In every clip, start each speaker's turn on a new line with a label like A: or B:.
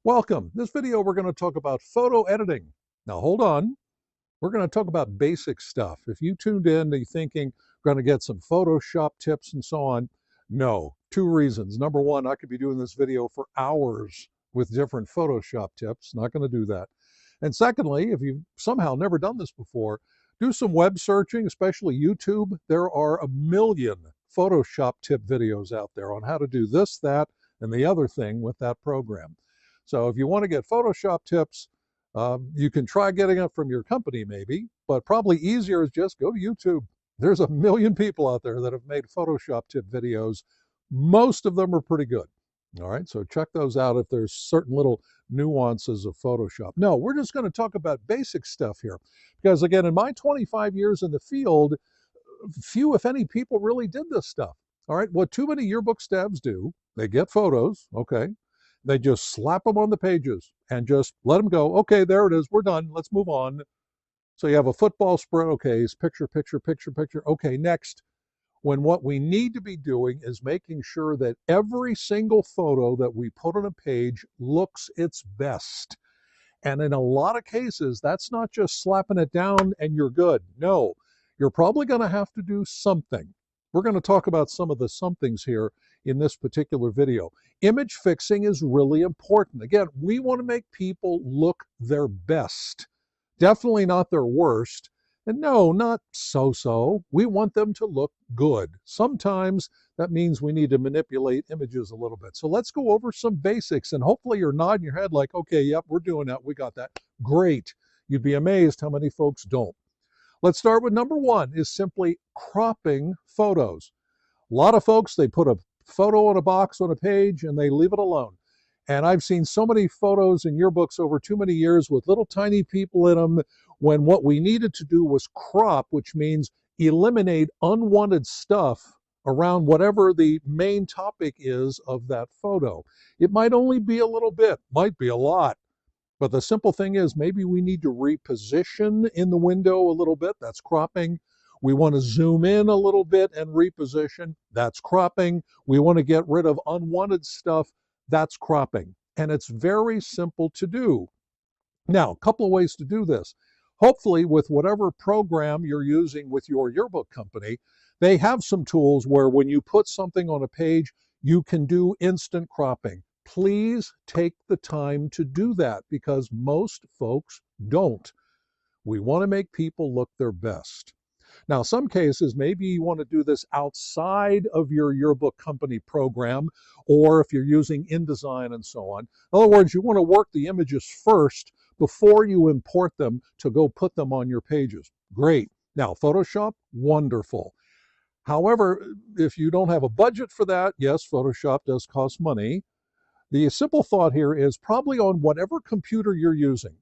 A: Welcome. This video we're going to talk about photo editing. Now hold on. We're going to talk about basic stuff. If you tuned in to thinking we're going to get some Photoshop tips and so on, no. Two reasons. Number one, I could be doing this video for hours with different Photoshop tips. Not going to do that. And secondly, if you've somehow never done this before, do some web searching, especially YouTube. There are a million Photoshop tip videos out there on how to do this, that, and the other thing with that program. So if you want to get Photoshop tips, you can try getting it from your company maybe, but probably easier is just go to YouTube. There's a million people out there that have made Photoshop tip videos. Most of them are pretty good. All right, so check those out if there's certain little nuances of Photoshop. No, we're just going to talk about basic stuff here because, again, in my 25 years in the field, few, if any, people really did this stuff. All right, what too many yearbook staffs do, they get photos, okay, they just slap them on the pages and just let them go. Okay, there it is. We're done. Let's move on. So you have a football spread. Okay, it's picture, picture, picture, picture. Okay, next. When what we need to be doing is making sure that every single photo that we put on a page looks its best. And in a lot of cases, that's not just slapping it down and you're good. No, you're probably going to have to do something. We're going to talk about some of the somethings here in this particular video. Image fixing is really important. Again, we want to make people look their best, definitely not their worst. And no, not so-so. We want them to look good. Sometimes that means we need to manipulate images a little bit. So let's go over some basics, and hopefully you're nodding your head like, okay, yep, we're doing that. We got that. Great. You'd be amazed how many folks don't. Let's start with number one is simply cropping photos. A lot of folks, they put a photo in a box on a page and they leave it alone. And I've seen so many photos in yearbooks over too many years with little tiny people in them when what we needed to do was crop, which means eliminate unwanted stuff around whatever the main topic is of that photo. It might only be a little bit, might be a lot. But the simple thing is maybe we need to reposition in the window a little bit. That's cropping. We want to zoom in a little bit and reposition. That's cropping. We want to get rid of unwanted stuff. That's cropping. And it's very simple to do. Now, a couple of ways to do this. Hopefully, with whatever program you're using with your yearbook company, they have some tools where when you put something on a page, you can do instant cropping. Please take the time to do that because most folks don't. We want to make people look their best. Now, some cases, maybe you want to do this outside of your yearbook company program, or if you're using InDesign and so on. In other words, you want to work the images first before you import them to go put them on your pages. Great. Now, Photoshop, wonderful. However, if you don't have a budget for that, yes, Photoshop does cost money. The simple thought here is probably on whatever computer you're using.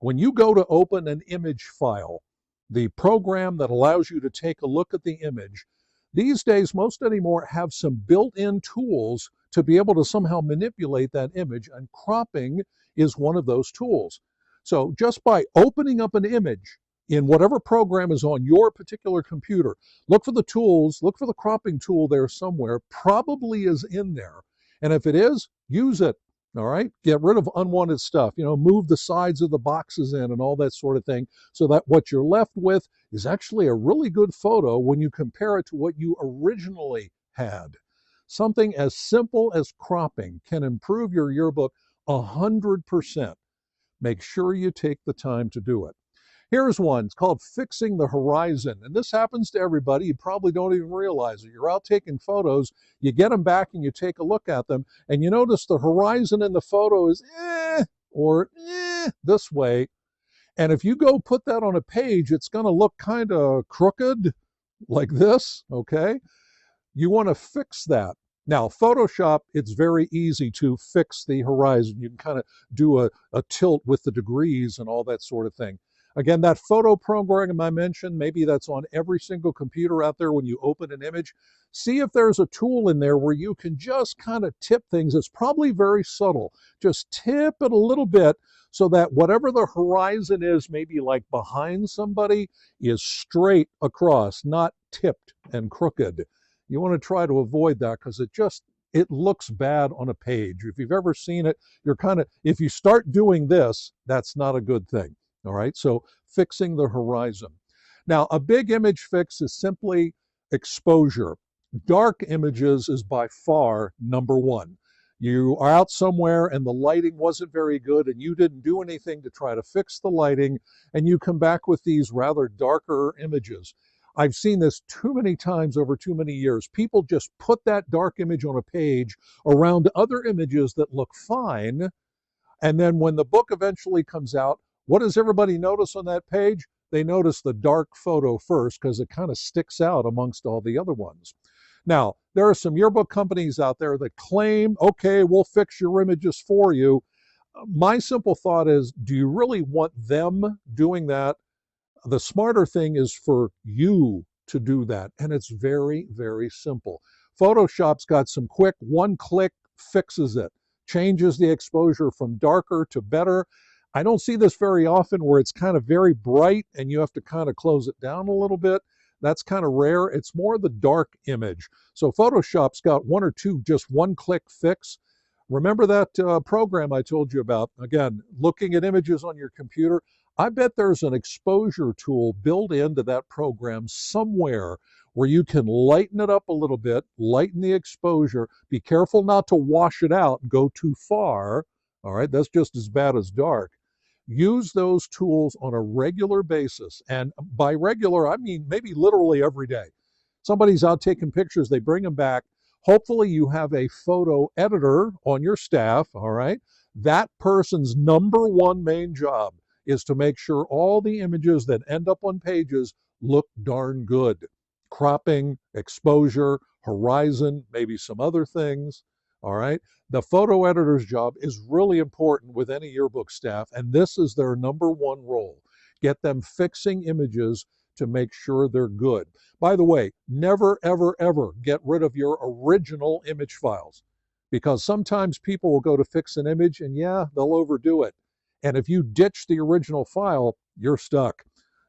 A: When you go to open an image file, the program that allows you to take a look at the image, these days most anymore have some built-in tools to be able to somehow manipulate that image, and cropping is one of those tools. So just by opening up an image in whatever program is on your particular computer, look for the tools, look for the cropping tool there somewhere, probably is in there. And if it is, use it. All right, get rid of unwanted stuff, move the sides of the boxes in and all that sort of thing so that what you're left with is actually a really good photo when you compare it to what you originally had. Something as simple as cropping can improve your yearbook 100%. Make sure you take the time to do it. Here's one. It's called fixing the horizon. And this happens to everybody. You probably don't even realize it. You're out taking photos, you get them back and you take a look at them, and you notice the horizon in the photo is or this way. And if you go put that on a page, it's going to look kind of crooked like this, okay? You want to fix that. Now, Photoshop, it's very easy to fix the horizon. You can kind of do a tilt with the degrees and all that sort of thing. Again, that photo program I mentioned, maybe that's on every single computer out there when you open an image. See if there's a tool in there where you can just kind of tip things. It's probably very subtle. Just tip it a little bit so that whatever the horizon is, maybe like behind somebody, is straight across, not tipped and crooked. You want to try to avoid that because it just it looks bad on a page. If you've ever seen it, if you start doing this, that's not a good thing. All right, so fixing the horizon. Now, a big image fix is simply exposure. Dark images is by far number one. You are out somewhere and the lighting wasn't very good and you didn't do anything to try to fix the lighting, and you come back with these rather darker images. I've seen this too many times over too many years. People just put that dark image on a page around other images that look fine, and then when the book eventually comes out, what does everybody notice on that page? They notice the dark photo first because it kind of sticks out amongst all the other ones. Now, there are some yearbook companies out there that claim, okay, we'll fix your images for you. My simple thought is, do you really want them doing that? The smarter thing is for you to do that. And it's very, very simple. Photoshop's got some quick one-click fixes it, changes the exposure from darker to better. I don't see this very often where it's kind of very bright and you have to kind of close it down a little bit. That's kind of rare. It's more the dark image. So Photoshop's got one or two just one-click fix. Remember that program I told you about? Again, looking at images on your computer. I bet there's an exposure tool built into that program somewhere where you can lighten it up a little bit, lighten the exposure. Be careful not to wash it out and go too far. All right, that's just as bad as dark. Use those tools on a regular basis. And by regular, I mean maybe literally every day. Somebody's out taking pictures, they bring them back. Hopefully you have a photo editor on your staff, all right? That person's number one main job is to make sure all the images that end up on pages look darn good. Cropping, exposure, horizon, maybe some other things, all right? The photo editor's job is really important with any yearbook staff, and this is their number one role. Get them fixing images to make sure they're good. By the way, never, ever, ever get rid of your original image files, because sometimes people will go to fix an image and yeah, they'll overdo it. And if you ditch the original file, you're stuck.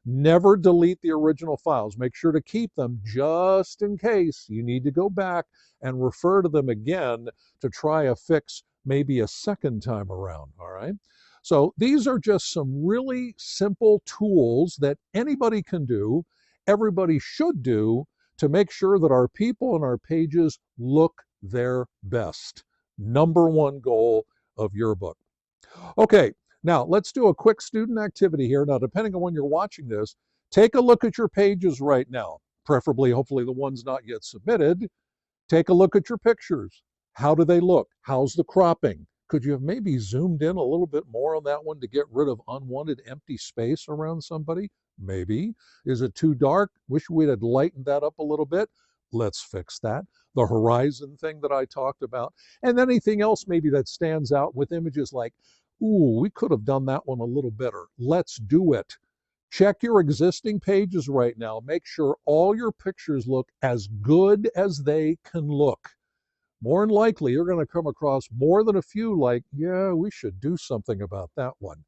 A: Never delete the original files. Make sure to keep them just in case you need to go back and refer to them again to try a fix maybe a second time around, all right? So these are just some really simple tools that anybody can do, everybody should do, to make sure that our people and our pages look their best. Number one goal of your book. Okay, now let's do a quick student activity here. Now, depending on when you're watching this, take a look at your pages right now, preferably, hopefully the ones not yet submitted. Take a look at your pictures. How do they look? How's the cropping? Could you have maybe zoomed in a little bit more on that one to get rid of unwanted empty space around somebody? Maybe. Is it too dark? Wish we'd have lightened that up a little bit. Let's fix that. The horizon thing that I talked about. And anything else maybe that stands out with images like, ooh, we could have done that one a little better. Let's do it. Check your existing pages right now. Make sure all your pictures look as good as they can look. More than likely, you're going to come across more than a few like, yeah, we should do something about that one.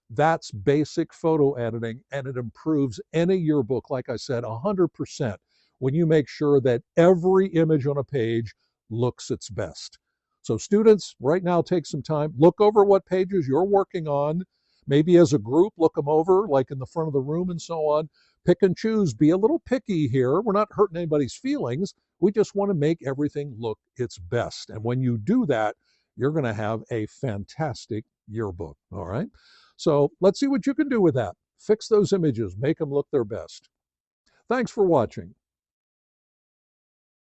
A: That's basic photo editing, and it improves any yearbook, like I said, 100% when you make sure that every image on a page looks its best. So students, right now, take some time, look over what pages you're working on. Maybe as a group, look them over, like in the front of the room and so on. Pick and choose. Be a little picky here. We're not hurting anybody's feelings. We just want to make everything look its best. And when you do that, you're going to have a fantastic yearbook. All right. So let's see what you can do with that. Fix those images. Make them look their best. Thanks for watching.